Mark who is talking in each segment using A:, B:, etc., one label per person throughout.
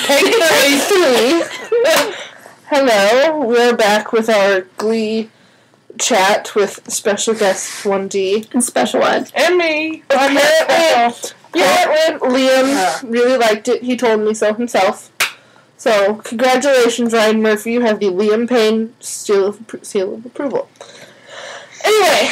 A: Take 33. Hello, we're back with our Glee chat with special guest 1D.
B: And Special Ed.
A: And me. Apparently, Liam really liked it. He told me so himself. So, congratulations, Ryan Murphy. You have the Liam Payne seal of approval. Anyway,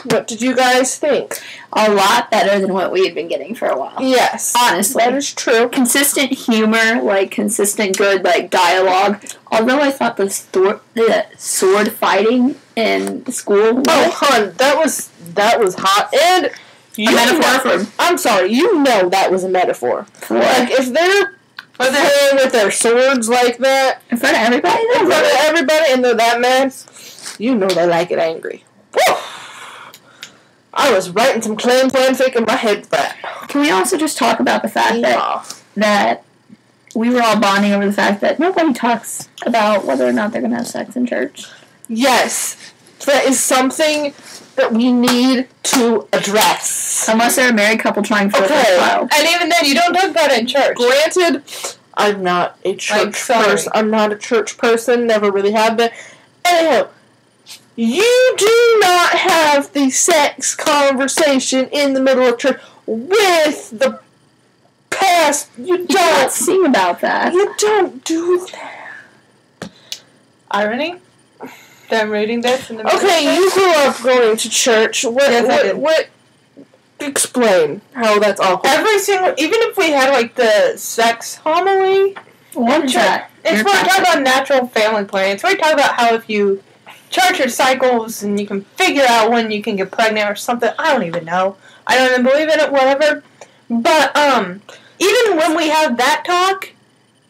A: what did you guys think?
B: A lot better than what we had been getting for a while.
A: Yes.
B: Honestly.
A: That is true.
B: Consistent humor, consistent good, dialogue. Although I thought the sword fighting in school...
A: Oh, hon, that was hot. And...
B: A metaphor for...
A: I'm sorry, that was a metaphor.
B: For
A: if they're playing with their swords like that...
B: In front of everybody?
A: And they're that mad, they like it angry. Woo! I was writing some claim fanfic in my head for that.
B: Can we also just talk about the fact that we were all bonding over the fact that nobody talks about whether or not they're going to have sex in church?
A: Yes. That is something that we need to address.
B: Unless they're a married couple trying for a child.
C: And even then, you don't talk about it in church.
A: Granted, I'm not a church person. I'm not a church person. Never really have been. Anyhow, you do not have the sex conversation in the middle of church with the past. You don't
B: sing about that.
A: You don't do that.
C: Irony? That I'm reading this in the middle.
A: Okay, you grew up going to church. What? Explain how that's awkward.
C: Every single, even if we had the sex homily.
B: What is that?
C: It's where we talk about natural family planning. It's where we talk about how if you chart your cycles and you can figure out when you can get pregnant or something. I don't even know. I don't even believe in it, whatever. But, even when we have that talk,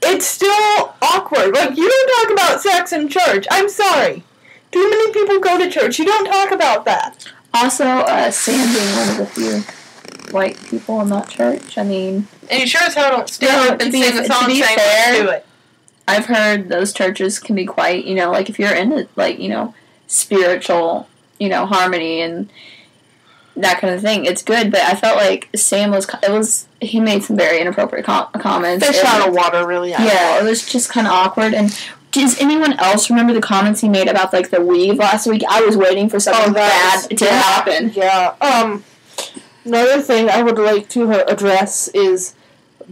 C: it's still awkward. You don't talk about sex in church. I'm sorry. Too many people go to church. You don't talk about that.
B: Also, Sam being one of the few white people in that church. I mean...
C: And you sure as hell don't stand up and sing a song saying, let's do it.
B: I've heard those churches can be quite, if you're into, spiritual, harmony and that kind of thing, it's good, but I felt like Sam he made some very inappropriate comments.
A: Fish out of water, really.
B: Yeah, it was just kind of awkward. And does anyone else remember the comments he made about, the weave last week? I was waiting for something bad to happen.
A: Yeah. Another thing I would like to address is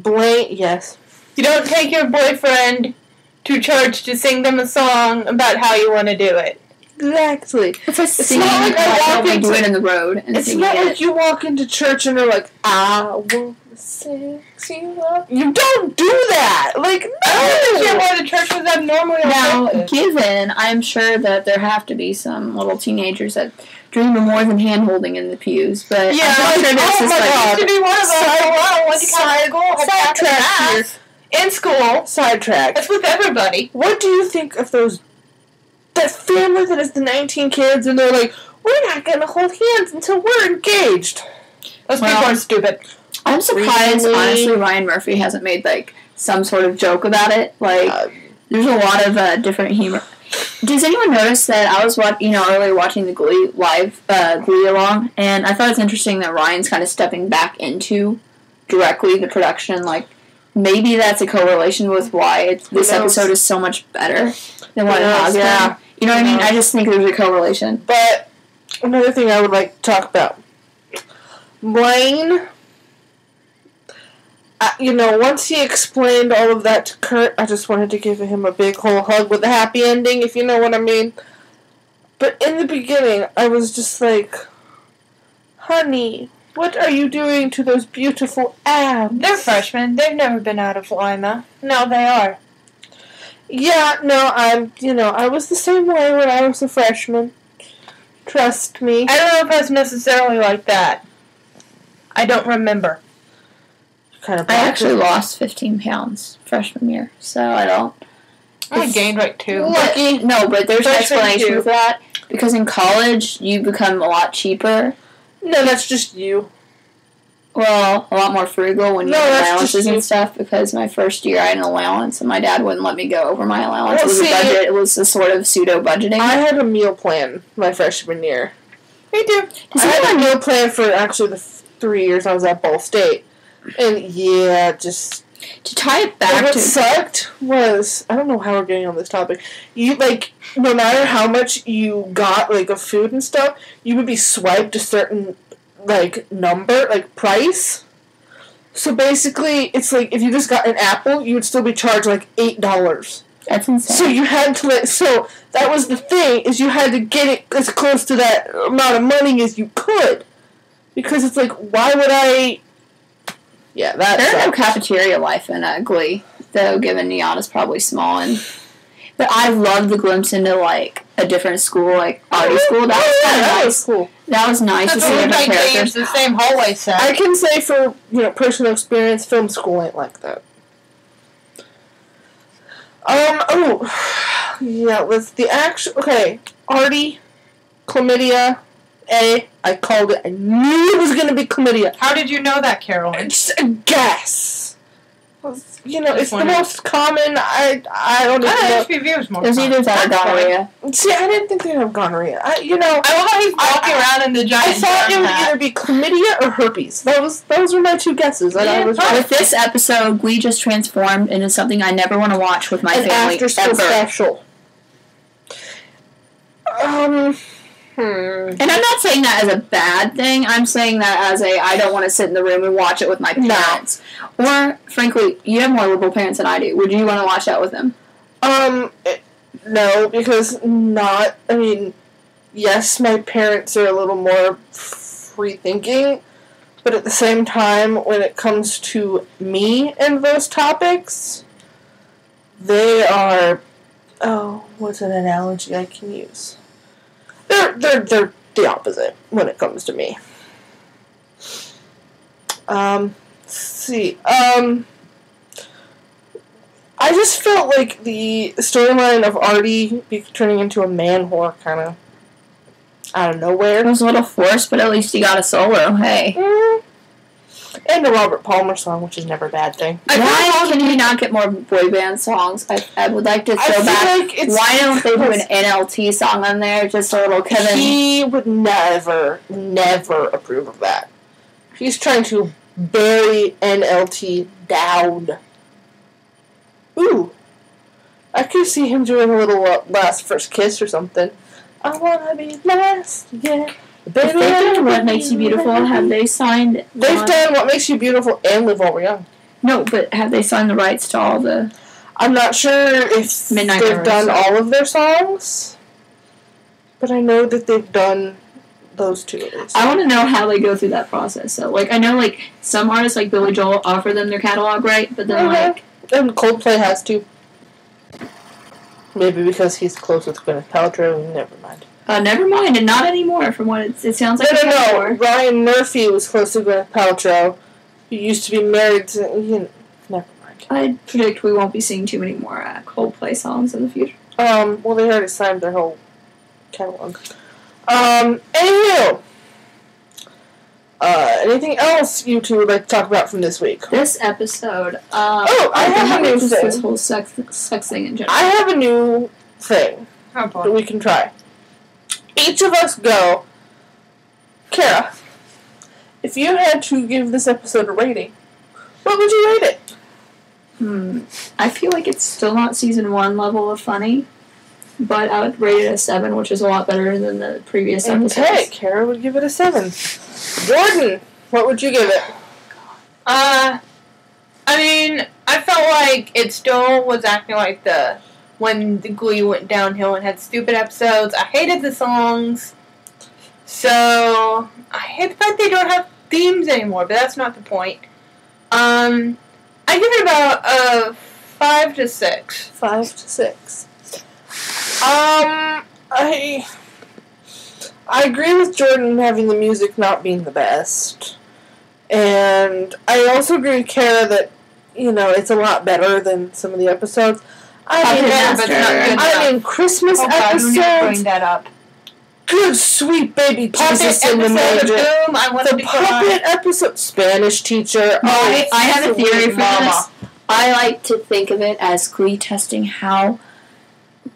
A: yes.
C: You don't take your boyfriend to church to sing them a song about how you want to do it.
A: Exactly.
B: It's not like I do it in the road.
A: It's not like you walk into church and they're like, I want to sex you up. You don't do that. No.
C: I don't understand why the church was abnormally
B: Now, given, I'm sure that there have to be some little teenagers that dream of more than hand-holding in the pews, but
C: yeah,
B: I'm sure
C: this used to be one of those.
A: Sidetrack
C: in school.
A: Sidetrack.
C: It's with everybody.
A: What do you think of that family that is the 19 kids and they're like, we're not going to hold hands until we're engaged?
C: Those people are stupid.
B: I'm surprised, honestly, Ryan Murphy hasn't made, some sort of joke about it. There's a lot of different humor. Does anyone notice that I was earlier watching the Glee Glee along, and I thought it's interesting that Ryan's kind of stepping back into directly the production. Maybe that's a correlation with why this episode is so much better than what it has been. You know what I mean? I just think there's a correlation.
A: But another thing I would like to talk about. Blaine, once he explained all of that to Kurt, I just wanted to give him a big whole hug with a happy ending, if you know what I mean. But in the beginning, I was just like, honey, what are you doing to those beautiful abs?
C: They're freshmen. They've never been out of Lima. No, they are.
A: Yeah, no, I was the same way when I was a freshman. Trust me.
C: I don't know if I was necessarily like that. I don't remember.
B: I actually lost 15 pounds freshman year, so I don't.
C: I gained 2.
A: Lucky.
B: But there's an explanation for that. Because in college, you become a lot cheaper.
A: No, that's just you.
B: Well, a lot more frugal when you have allowances and stuff, because my first year I had an allowance, and my dad wouldn't let me go over my allowance. It was a budget. It was a sort of pseudo-budgeting.
A: I had a meal plan my freshman year.
C: Me too.
A: I had a meal plan for actually the 3 years I was at Ball State. And,
B: To tie it back
A: what sucked was, I don't know how we're getting on this topic, you, like, no matter how much you got, like, of food and stuff, you would be swiped a certain, like, number, like, price. So basically, it's like, if you just got an apple, you would still be charged, like, $8.
B: That's insane.
A: So you had to, like, so that was the thing, is you had to get it as close to that amount of money as you could. Because it's like, why would I... Yeah,
B: there's no cafeteria life in Glee, though. Given Niana's probably small, but I love the glimpse into like a different school, like Artie school. That was kind of nice. Was cool. That was nice to see different characters.
C: The same hallway set.
A: I can say from personal experience, film school ain't like that. Yeah, with the actual Artie, chlamydia. I called it. I knew it was going to be chlamydia.
C: How did you know that, Carolyn?
A: It's a guess. It's the most common. I don't even know.
C: HPV was more
B: common. There's either that or gonorrhea.
A: See, I didn't think they'd have gonorrhea. I
C: love how he's walking around in the giant.
A: I thought it would either be chlamydia or herpes. Those were my two guesses.
B: With this episode, Glee just transformed into something I never want to watch with my family
A: after-school special.
B: And I'm not saying that as a bad thing. I'm saying that as I don't want to sit in the room and watch it with my parents. No. Or, frankly, you have more liberal parents than I do. Would you want to watch that with them?
A: No, because yes, my parents are a little more free-thinking, but at the same time, when it comes to me and those topics, they are... Oh, what's an analogy I can use? They're the opposite when it comes to me. Let's see. I just felt like the storyline of Artie turning into a man whore kind of out of nowhere.
B: It was a little forced, but at least he got a solo. Hey.
A: And a Robert Palmer song, which is never a bad thing.
B: Why can he not get more boy band songs? I would like to throw back. Why don't they do an NLT song on there? Just a little Kevin.
A: He would never approve of that. He's trying to bury NLT down. Ooh. I could see him doing a little last first kiss or something. I wanna be last, yeah.
B: Baby, if they've done What Makes You Beautiful, have they signed...
A: They've done What Makes You Beautiful and Live While We're Young.
B: No, but have they signed the rights to all the...
A: I'm not sure if they've done all of their songs, but I know that they've done those two.
B: I want to know how they go through that process. So, I know, some artists, like Billy Joel, offer them their catalog right, but then,
A: And Coldplay has to. Maybe because he's close with Gwyneth Paltrow, never mind.
B: Never mind, and not anymore, from what it sounds like.
A: No. Ryan Murphy was close to Gwyneth Paltrow, who used to be married to... never mind.
B: I predict we won't be seeing too many more Coldplay songs in the future.
A: Well, they already signed their whole catalog. Anywho. Anything else you two would like to talk about from this week?
B: This episode,
A: I have a new thing.
B: This whole sex thing in general.
A: I have a new thing that we can try. Each of us go, Kara, if you had to give this episode a rating, what would you rate it?
B: I feel like it's still not season 1 level of funny, but I would rate it a 7, which is a lot better than the previous episodes.
A: Okay, Kara would give it a 7. Jordan, what would you give it?
C: I felt like it still was acting like when the Glee went downhill and had stupid episodes. I hated the songs. So, I hate the fact they don't have themes anymore, but that's not the point. I give it about a 5 to 6.
A: 5 to 6. I agree with Jordan having the music not being the best. And I also agree with Kara that, it's a lot better than some of the episodes. Christmas episodes.
C: Bring that up.
A: Good sweet baby Jesus in the manger. The puppet episode. Spanish teacher.
B: I have a theory for this. I like to think of it as Glee testing how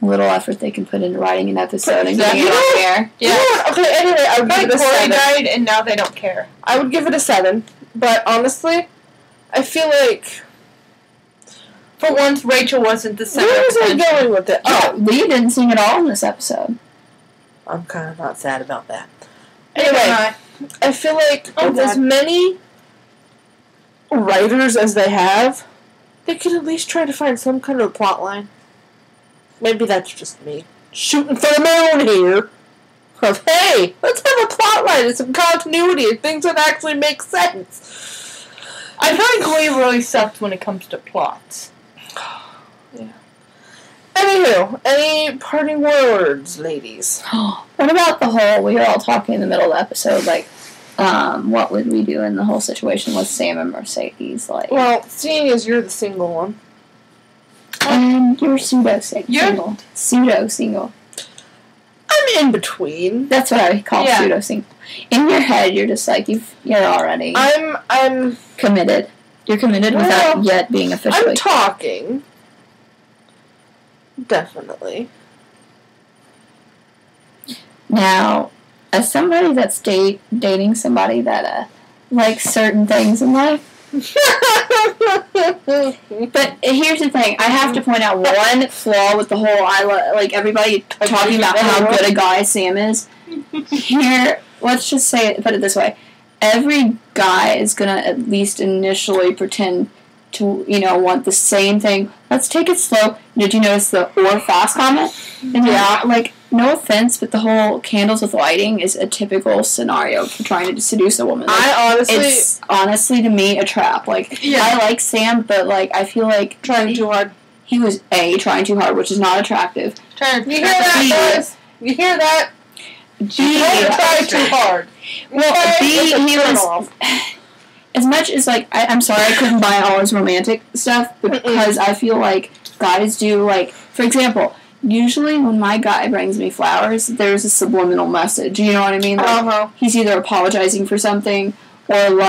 B: little effort they can put into writing an episode and getting it on air.
A: Yeah. Okay. Anyway, I would give it a 7.
C: Died and now they don't care.
A: I would give it a 7, but honestly, I feel like
C: For once, Rachel wasn't the center.
A: Where was I going with it?
B: Oh, Lee didn't sing at all in this episode.
A: I'm kind of not sad about that. Anyway, I feel like with as many writers as they have, they could at least try to find some kind of plot line. Maybe that's just me shooting for the moon here. Of, hey, let's have a plot line and some continuity and things that actually make sense.
C: I feel like Glee really sucked when it comes to plots.
A: Yeah. Anywho, any parting words, ladies?
B: What about the whole, we were all talking in the middle of the episode, like, what would we do in the whole situation with Sam and Mercedes? Like,
A: well, seeing as you're the single one.
B: And you're pseudo-single. Pseudo-single.
A: I'm in between.
B: That's what I call pseudo-single. In your head, you're just like, you're already...
A: I'm
B: committed. You're committed without yet being officially...
A: I'm talking. Definitely.
B: Now, as somebody that's dating somebody that likes certain things in life, but here's the thing, I have to point out one flaw with the whole everybody talking about how good a guy Sam is. Here, let's just put it this way. Every guy is gonna at least initially pretend to, want the same thing. Let's take it slow. Did you notice the or fast comment? And no offense, but the whole candles with lighting is a typical scenario for trying to seduce a woman. It's honestly to me a trap. I like Sam, but I feel like
A: trying too hard.
B: He was trying too hard, which is not attractive.
A: You hear that, boys? You hear that? Try too hard.
B: Well, he was. As much as I'm sorry I couldn't buy all his romantic stuff because I feel like guys do for example. Usually when my guy brings me flowers, there's a subliminal message. You know what I mean? He's either apologizing for something or,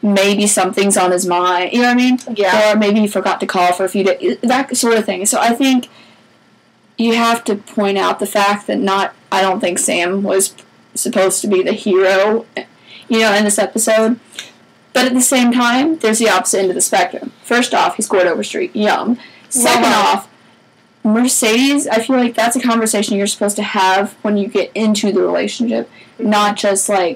B: maybe something's on his mind. You know what I mean?
A: Yeah.
B: Or maybe he forgot to call for a few days. That sort of thing. So I think you have to point out the fact that I don't think Sam was supposed to be the hero, in this episode. But at the same time, there's the opposite end of the spectrum. First off, he scored Overstreet young. Second off, Mercedes, I feel like that's a conversation you're supposed to have when you get into the relationship, not just a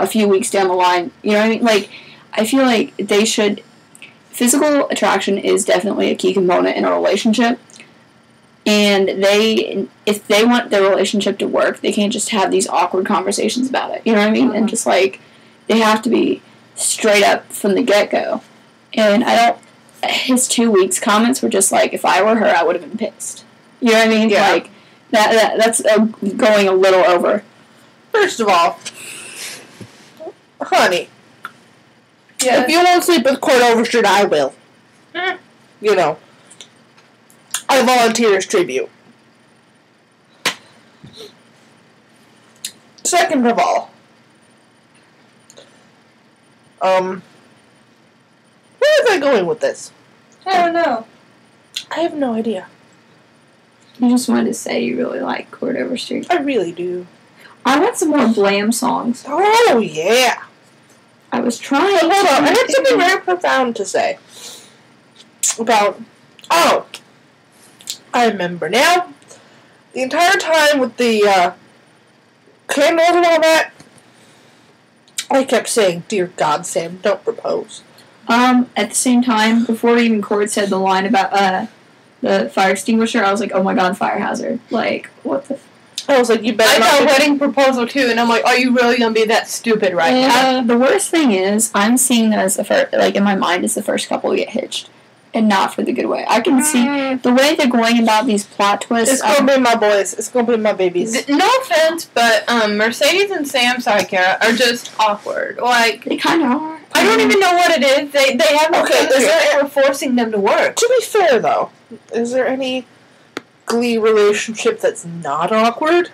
B: few weeks down the line. You know what I mean? I feel like they should. Physical attraction is definitely a key component in a relationship, and if they want their relationship to work, they can't just have these awkward conversations about it. You know what I mean? And just they have to be straight up from the get go. And his 2 weeks comments were just if I were her, I would have been pissed. You know what I mean?
A: Yeah.
B: That's going a little over.
A: First of all, honey, if you won't sleep with Court Overstreet, I will. I volunteer as tribute. Second of all, where was I going with this?
C: I don't know.
A: I have no idea.
B: You just wanted to say you really like Court Overstreet.
A: I really do.
B: I want some more Blam songs.
A: Oh, yeah.
B: I was trying.
A: Hold on. I had something very profound to say. About... Oh. I remember now. The entire time with the candles and all that, I kept saying, "Dear God, Sam, don't propose."
B: At the same time, before even Cord said the line about the fire extinguisher, I was like, "Oh my God, fire hazard!" What the?
A: I was like, "You better."
C: I got wedding proposal too, and I'm like, "Are you really gonna be that stupid right now?"
B: The worst thing is, I'm seeing that as the first, in my mind, as the first couple to get hitched, and not for the good way. I can see the way they're going about these plot twists.
A: It's gonna be my boys. It's gonna be my babies.
C: No offense, but Mercedes and Sam Sykera are just awkward.
B: They kind of are.
C: I don't even know what it is. They have no chemistry. We're forcing them to work.
A: To be fair, though, is there any Glee relationship that's not awkward?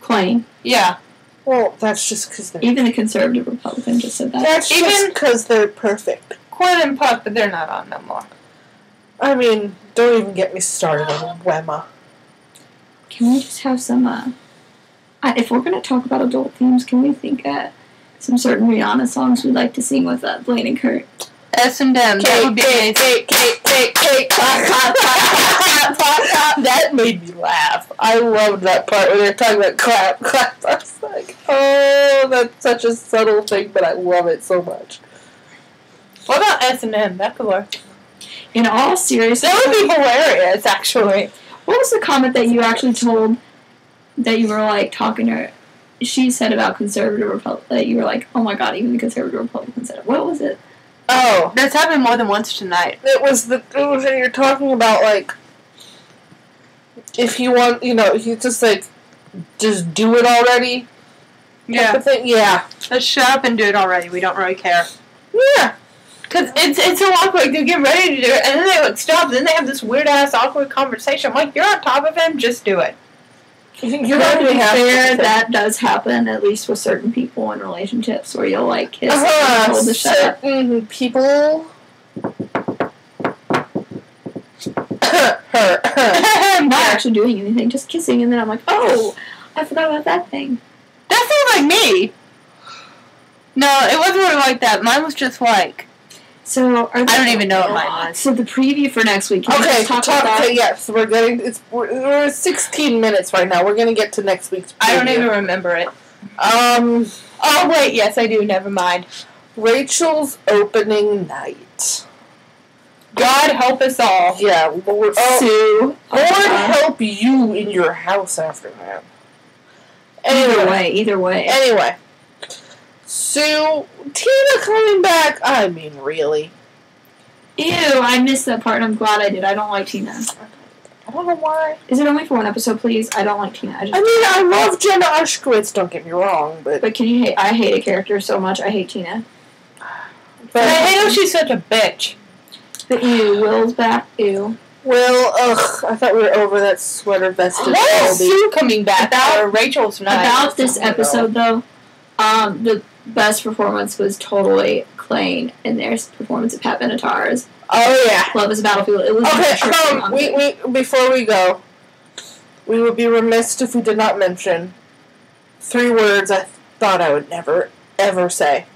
B: Plain.
C: Yeah.
A: Well, that's just because they're...
B: Even the conservative Republican just said that.
A: That's just because they're perfect.
C: Quinn and Puck, but they're not on no more.
A: I mean, don't even get me started on Wemma.
B: Can we just have some, if we're going to talk about adult themes, can we think some certain Rihanna songs we'd like to sing with Blaine and Kurt?
C: S&M. That would be amazing.
A: that made me laugh. I loved that part when they're talking about clap. I was like, oh, that's such a subtle thing, but I love it so much.
C: What about S&M? That could work.
B: In all seriousness,
C: that would be hilarious, actually.
B: What was the comment that you actually told that you were like talking to her? She said about conservative Republicans that you were like, oh my god, even the conservative Republicans said it. What was it?
C: Oh, that's happened more than once tonight.
A: It was you're talking about, like, if you want, you just, like, just do it already.
C: Yeah.
A: Thing. Yeah.
C: Let's shut up and do it already. We don't really care.
A: Yeah.
C: Because it's so awkward. They get ready to do it, and then they, like, stop, and then they have this weird-ass awkward conversation. I'm like, you're on top of him, just do it.
B: You're to be fair, that does happen, at least with certain people in relationships, where you'll, like, kiss and hold the shut up.
A: Certain people...
B: I'm not actually doing anything, just kissing, and then I'm like, oh, I forgot about that thing.
C: That sounds like me. No, it wasn't really like that. Mine was just like...
B: So,
C: I don't even know what mine was.
B: So the preview for next week.
A: Okay, talk about that? Okay, yes, we're 16 minutes right now. We're gonna get to next week's preview.
C: I don't even remember it. Oh wait, yes I do. Never mind.
A: Rachel's opening night.
C: God help us all.
A: Yeah, Lord.
B: Sue.
A: Lord help you in your house after that.
B: Either way.
A: Anyway. Sue, Tina coming back. I mean, really.
B: Ew, I missed that part, and I'm glad I did. I don't like Tina.
A: I don't know why.
B: Is it only for one episode, please? I don't like Tina.
A: I love Jenna Ushkowitz, don't get me wrong, but
B: can you hate... I hate a character so much. I hate Tina.
C: But I hate how she's such a bitch.
B: But ew, Will's back. Ew.
A: Will, ugh, I thought we were over that sweater vested.
C: Why is Sue coming back? Rachel's not.
B: About this episode, though, the best performance was totally Klaine in their performance of Pat Benatar's.
A: Oh yeah,
B: Love is a Battlefield. It was
A: okay. We before we go, we would be remiss if we did not mention 3 words I thought I would never ever say: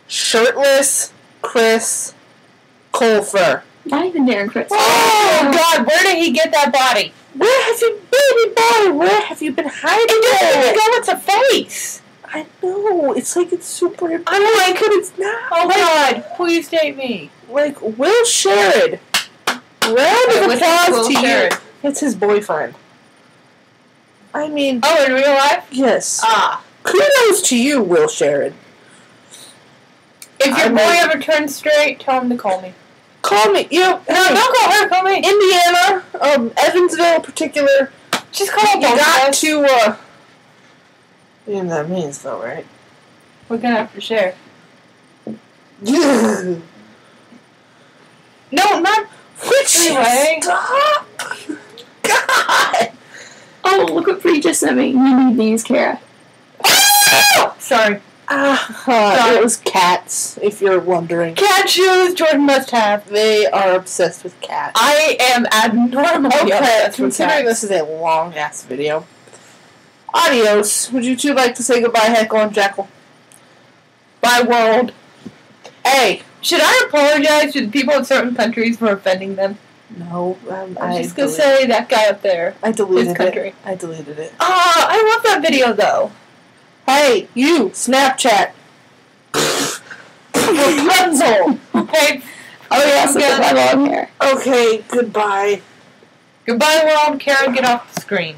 A: shirtless Chris Colfer.
B: Not even Darren Criss.
C: Oh God, where did he get that body?
A: Where have you been, boy? Where have you been hiding?
C: It doesn't even go with the face.
A: I know. It's like it's super...
C: I'm like,
A: it's not.
C: Oh, God. Please date me.
A: Like, Will Sherrod. Round of applause to you. It's his boyfriend. I mean...
C: Oh, in real life?
A: Yes.
C: Ah.
A: Kudos to you, Will Sherrod.
C: If your boy ever turns straight, tell him to call me.
A: Call me.
C: No, don't call her. Call me.
A: Indiana, Evansville in particular.
C: Just call me.
A: You got to, you know what that means, though, right?
C: We're gonna have to share.
A: No, not...
C: Anyway.
A: Stop! God!
B: Oh, look what Bree just sent me. You need these, Kara.
C: Sorry.
A: It was cats, if you're wondering.
C: Cat shoes Jordan must have.
A: They are obsessed with cats.
C: I am abnormally obsessed with
A: considering
C: cats.
A: This is a long-ass video. Adios. Would you two like to say goodbye, Heckle and Jekyll?
C: Bye, world.
A: Hey.
C: Should I apologize to the people in certain countries for offending them?
A: No.
C: I'm just going to say that guy up there.
A: I deleted
C: his country.
A: it. I deleted it.
C: I love that video, though.
A: Hey, you, Snapchat.
C: Rapunzel. Okay.
B: Oh, yes, goodbye, long hair.
A: Okay, goodbye.
C: Goodbye, world. Karen, get off the screen.